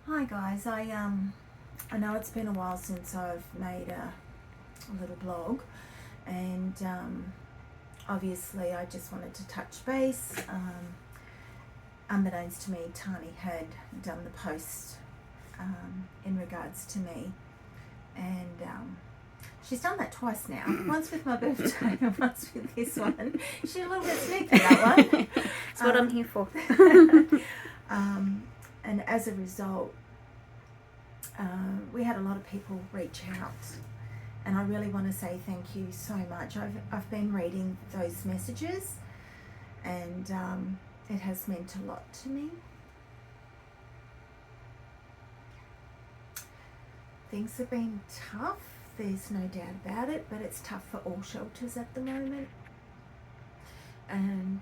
Hi guys, I know it's been a while since I've made a little blog, and obviously I just wanted to touch base. Unbeknownst to me, Tani had done the post in regards to me, and she's done that twice now. Once with my birthday and once with this one. She's a little bit sneaky, that one. That's what I'm here for. And as a result, we had a lot of people reach out, and I really want to say thank you so much. I've been reading those messages, and it has meant a lot to me. Things have been tough, there's no doubt about it, but it's tough for all shelters at the moment. And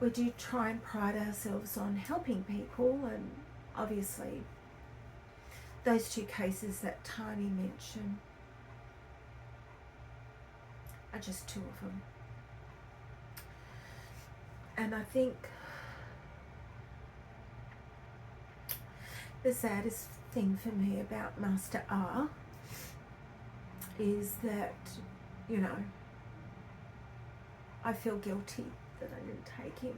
we do try and pride ourselves on helping people, and obviously those two cases that Tani mentioned are just two of them. And I think the saddest thing for me about Master R is that, you know, I feel guilty that I didn't take him.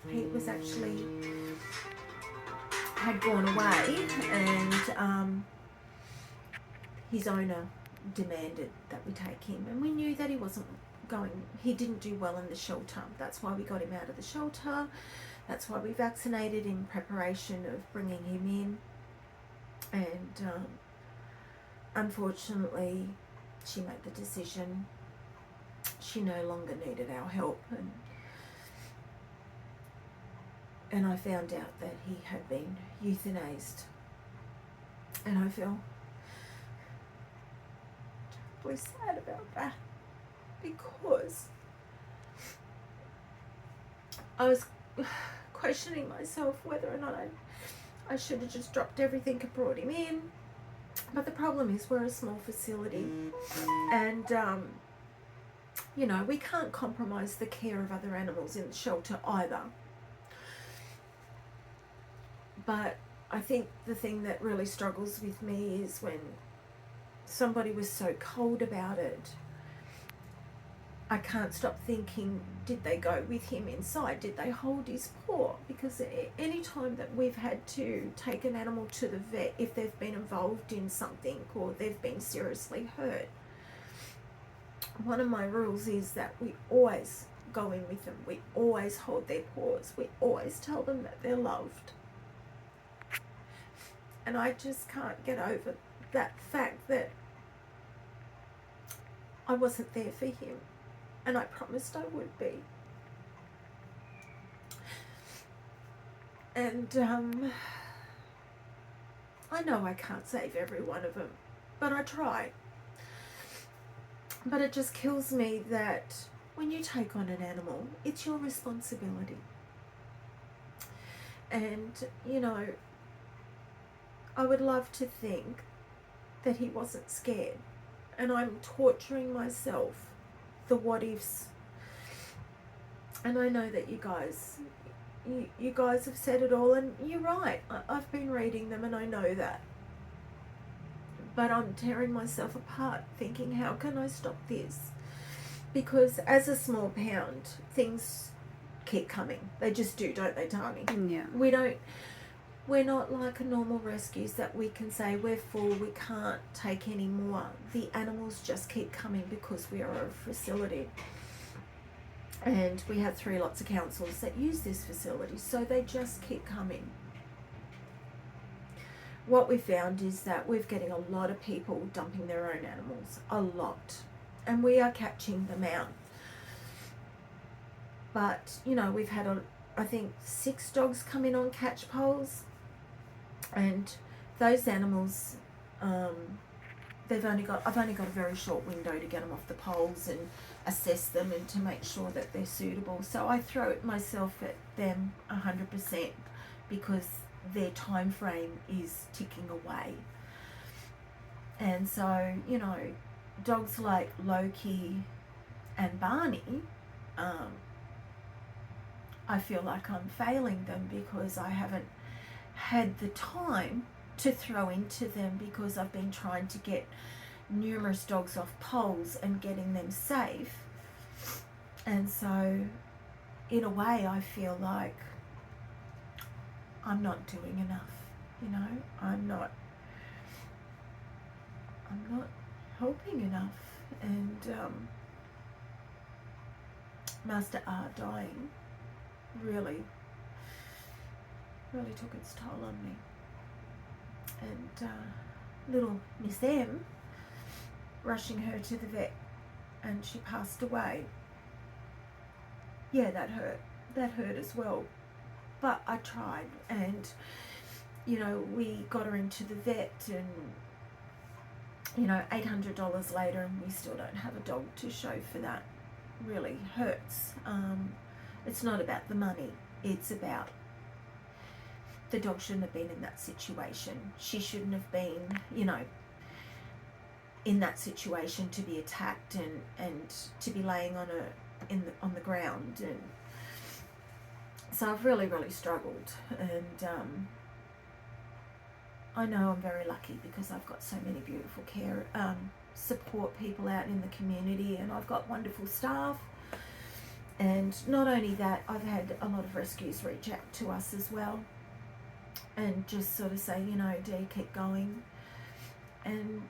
He was actually had gone away, and his owner demanded that we take him, and we knew that he didn't do well in the shelter. That's why we got him out of the shelter. That's why we vaccinated in preparation of bringing him in. And unfortunately, she made the decision. She no longer needed our help, and I found out that he had been euthanized, and I feel terribly sad about that, because I was questioning myself whether or not I should have just dropped everything and brought him in. But the problem is we're a small facility, and you know, we can't compromise the care of other animals in the shelter either. But I think the thing that really struggles with me is when somebody was so cold about it. I can't stop thinking, did they go with him inside? Did they hold his paw? Because any time that we've had to take an animal to the vet, if they've been involved in something or they've been seriously hurt, one of my rules is that we always go in with them. We always hold their paws. We always tell them that they're loved. And I just can't get over that fact that I wasn't there for him, and I promised I would be. And I know I can't save every one of them, but I try. But it just kills me that when you take on an animal, it's your responsibility. And, you know, I would love to think that he wasn't scared, and I'm torturing myself, the what ifs. And I know that you guys have said it all, and you're right. I've been reading them, and I know that. But I'm tearing myself apart thinking, how can I stop this? Because as a small pound, things keep coming. They just do, don't they, Tani? Yeah. We're not like a normal rescues that we can say we're full, we can't take any more. The animals just keep coming because we are a facility. And we have 3 lots of councils that use this facility, so they just keep coming. What we found is that we're getting a lot of people dumping their own animals, a lot. And we are catching them out. But, you know, we've had, I think, 6 dogs come in on catch poles. And those animals, I've only got a very short window to get them off the poles and assess them and to make sure that they're suitable. So I throw myself at them 100% because their time frame is ticking away. And so, you know, dogs like Loki and Barney, I feel like I'm failing them because I haven't had the time to throw into them, because I've been trying to get numerous dogs off poles and getting them safe. And so in a way I feel like I'm not doing enough, you know. I'm not helping enough. And Master R dying really took its toll on me. And little Miss M, rushing her to the vet and she passed away. Yeah, that hurt as well. But I tried, and you know, we got her into the vet, and you know, $800 later and we still don't have a dog to show for that. Really hurts. It's not about the money, it's about the dog shouldn't have been in that situation. She shouldn't have been, you know, in that situation to be attacked and to be laying on the ground. And so I've really struggled. And I know I'm very lucky because I've got so many beautiful care support people out in the community, and I've got wonderful staff. And not only that, I've had a lot of rescues reach out to us as well and just sort of say, you know, Dee, keep going. And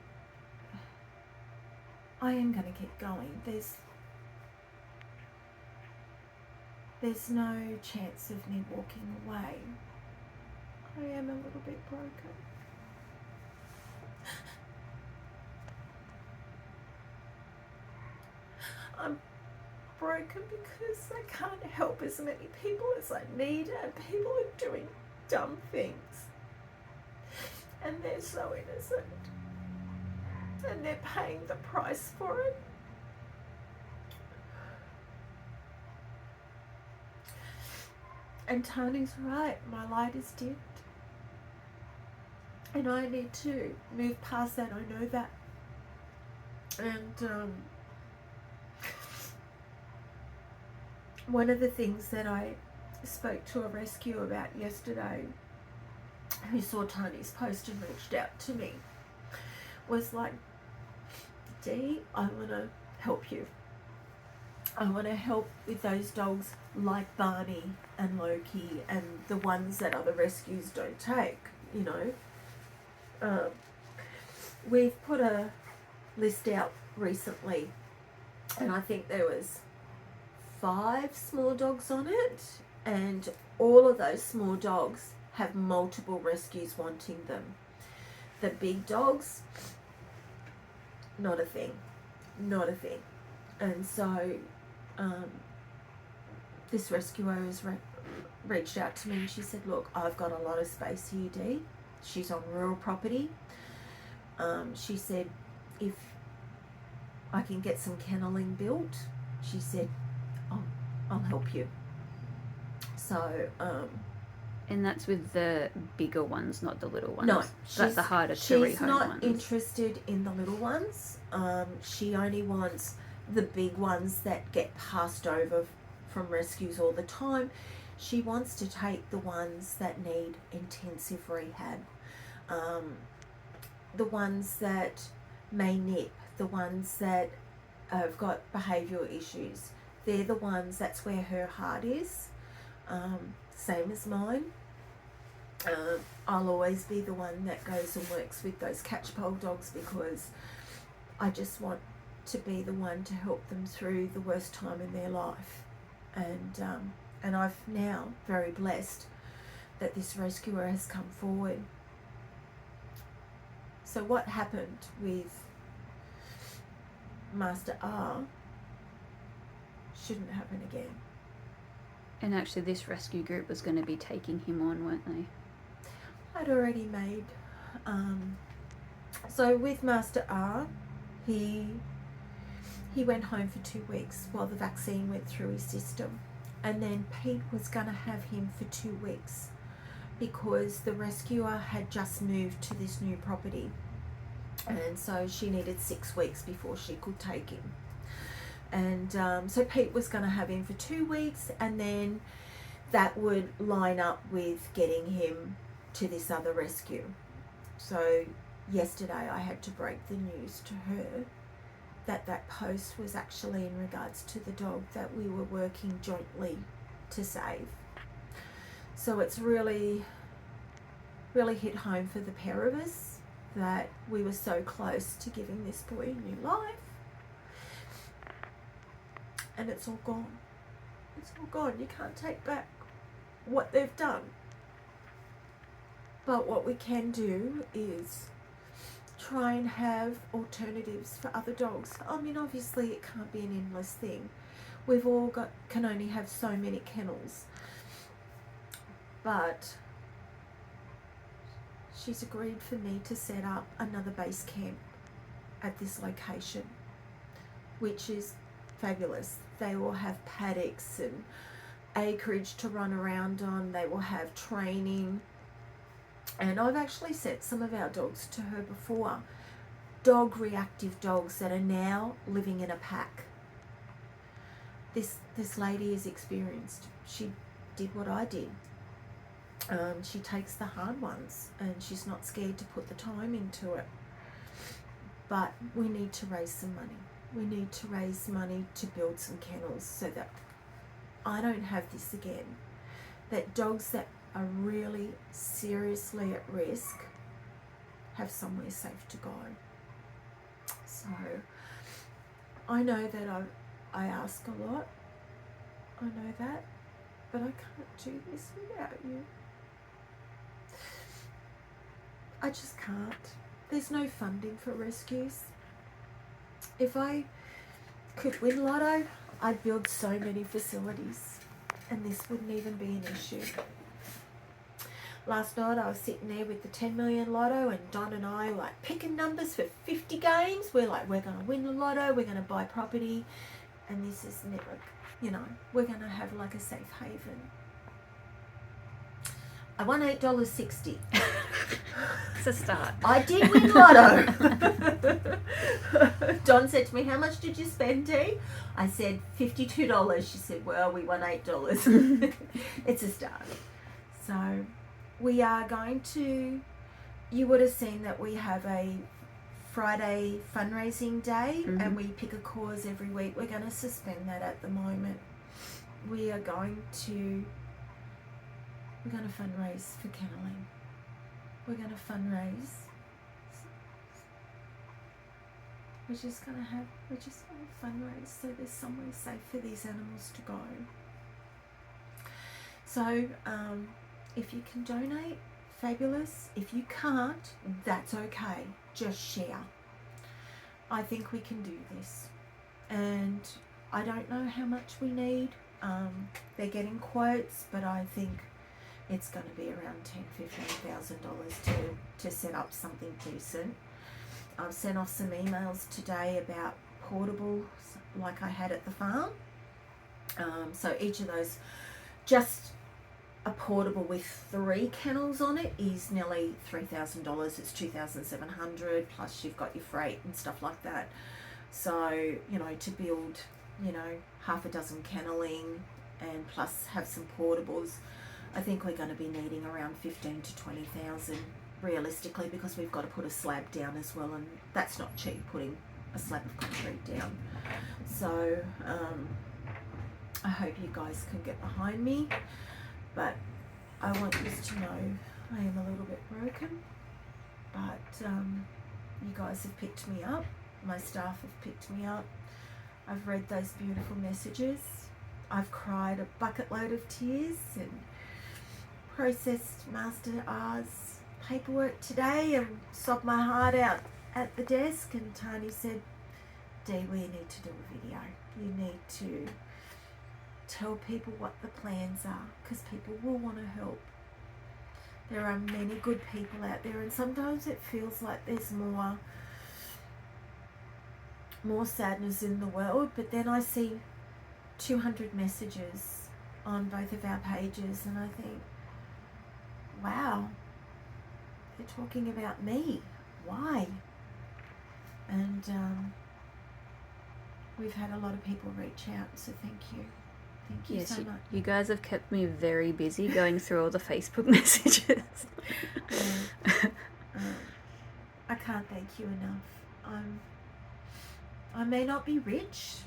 I am going to keep going. There's no chance of me walking away. I am a little bit broken. I'm broken because I can't help as many people as I need, and people are doing dumb things. And they're so innocent. And they're paying the price for it. And Tony's right, my light is dimmed. And I need to move past that, I know that. And one of the things that I spoke to a rescue about yesterday, who saw Tony's post and reached out to me, was like, Dee, I want to help you. I want to help with those dogs like Barney and Loki and the ones that other rescues don't take, you know. We've put a list out recently, and I think there was 5 small dogs on it, and all of those small dogs have multiple rescues wanting them. The big dogs, not a thing. And so this rescuer has reached out to me, and she said, look, I've got a lot of space here, Dee. She's on rural property. She said, if I can get some kenneling built, she said, I'll help you. So and that's with the bigger ones, not the little ones. No, that's the harder to rehome ones. She's not interested in the little ones. She only wants the big ones that get passed over from rescues all the time. She wants to take the ones that need intensive rehab, the ones that may nip, the ones that have got behavioural issues. They're the ones, that's where her heart is, same as mine. I'll always be the one that goes and works with those catchpole dogs because I just want to be the one to help them through the worst time in their life. And I've now very blessed that this rescuer has come forward. So what happened with Master R shouldn't happen again. And actually this rescue group was going to be taking him on, weren't they? I'd already made so with Master R, he went home for 2 weeks while the vaccine went through his system, and then Pete was going to have him for 2 weeks because the rescuer had just moved to this new property, and so she needed 6 weeks before she could take him. And so Pete was going to have him for 2 weeks, and then that would line up with getting him to this other rescue. So yesterday I had to break the news to her that that post was actually in regards to the dog that we were working jointly to save. So it's really hit home for the pair of us that we were so close to giving this boy a new life. And it's all gone. It's all gone. You can't take back what they've done. But what we can do is try and have alternatives for other dogs. I mean, obviously it can't be an endless thing. We've all can only have so many kennels. But she's agreed for me to set up another base camp at this location, which is fabulous. They will have paddocks and acreage to run around on. They will have training. And I've actually set some of our dogs to her before. Dog reactive dogs that are now living in a pack. This lady is experienced. She did what I did. She takes the hard ones and she's not scared to put the time into it. But we need to raise some money. We need to raise money to build some kennels so that I don't have this again. That dogs that are really seriously at risk have somewhere safe to go. So I know that I ask a lot. I know that. But I can't do this without you. I just can't. There's no funding for rescues. If I could win lotto, I'd build so many facilities and this wouldn't even be an issue. Last night I was sitting there with the 10 million lotto and Don and I were like picking numbers for 50 games. We're like, we're going to win the lotto, we're going to buy property, and this is never, we're going to have like a safe haven. I won $8.60. It's a start. I did win lotto. Don said to me, how much did you spend, Dee? I said $52. She said, well, we won $8. It's a start. So we are going to, you would have seen that we have a Friday fundraising day, and we pick a cause every week. We're going to suspend that at the moment. We are going to fundraise for kenneling. We're going to fundraise. We're just going to fundraise so there's somewhere safe for these animals to go. So if you can donate, fabulous. If you can't, that's okay. Just share. I think we can do this. And I don't know how much we need. They're getting quotes, but I think it's going to be around $10,000-$15,000 to set up something decent. I've sent off some emails today about portables like I had at the farm. So each of those, just a portable with 3 kennels on it is nearly $3,000. It's $2,700 plus you've got your freight and stuff like that. So, to build, half a dozen kenneling and plus have some portables, I think we're going to be needing around 15 to 20,000 realistically, because we've got to put a slab down as well, and that's not cheap, putting a slab of concrete down. So I hope you guys can get behind me, but I want you to know I am a little bit broken, but you guys have picked me up, my staff have picked me up. I've read those beautiful messages. I've cried a bucket load of tears and processed Master R's paperwork today and sobbed my heart out at the desk, and Tani said, Dee, we need to do a video. You need to tell people what the plans are, because people will want to help. There are many good people out there, and sometimes it feels like there's more sadness in the world, but then I see 200 messages on both of our pages and I think, wow, they're talking about me. Why? And we've had a lot of people reach out, so thank you. Thank you Yes, so much. you guys have kept me very busy going through all the Facebook messages. I can't thank you enough. I may not be rich,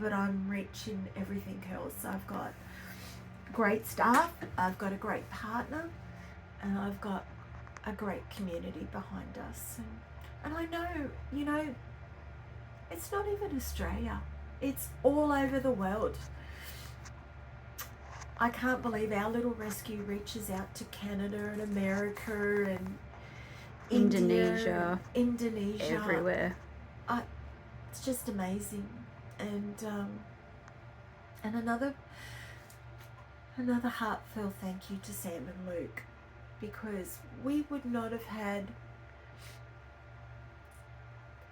but I'm rich in everything else. I've got great staff, I've got a great partner, and I've got a great community behind us. And I know, it's not even Australia. It's all over the world. I can't believe our little rescue reaches out to Canada and America and Indonesia, Indonesia, everywhere. It's just amazing. And another heartfelt thank you to Sam and Luke, because we would not have had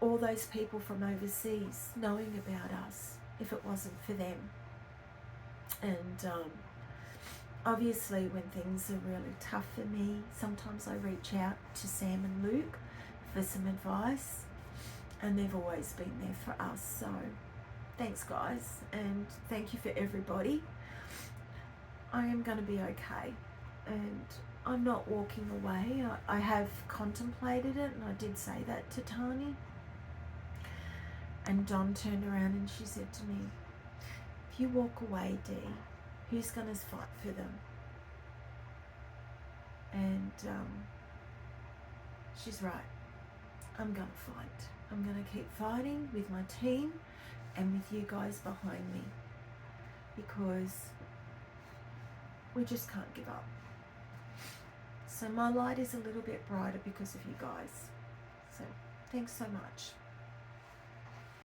all those people from overseas knowing about us if it wasn't for them. And obviously when things are really tough for me, sometimes I reach out to Sam and Luke for some advice, and they've always been there for us. So thanks, guys, and thank you for everybody. I am going to be okay, and I'm not walking away. I have contemplated it, and I did say that to Tani. And Dawn turned around and she said to me, if you walk away, Dee, who's going to fight for them? And she's right. I'm going to fight. I'm going to keep fighting with my team and with you guys behind me, because we just can't give up. So my light is a little bit brighter because of you guys. So thanks so much.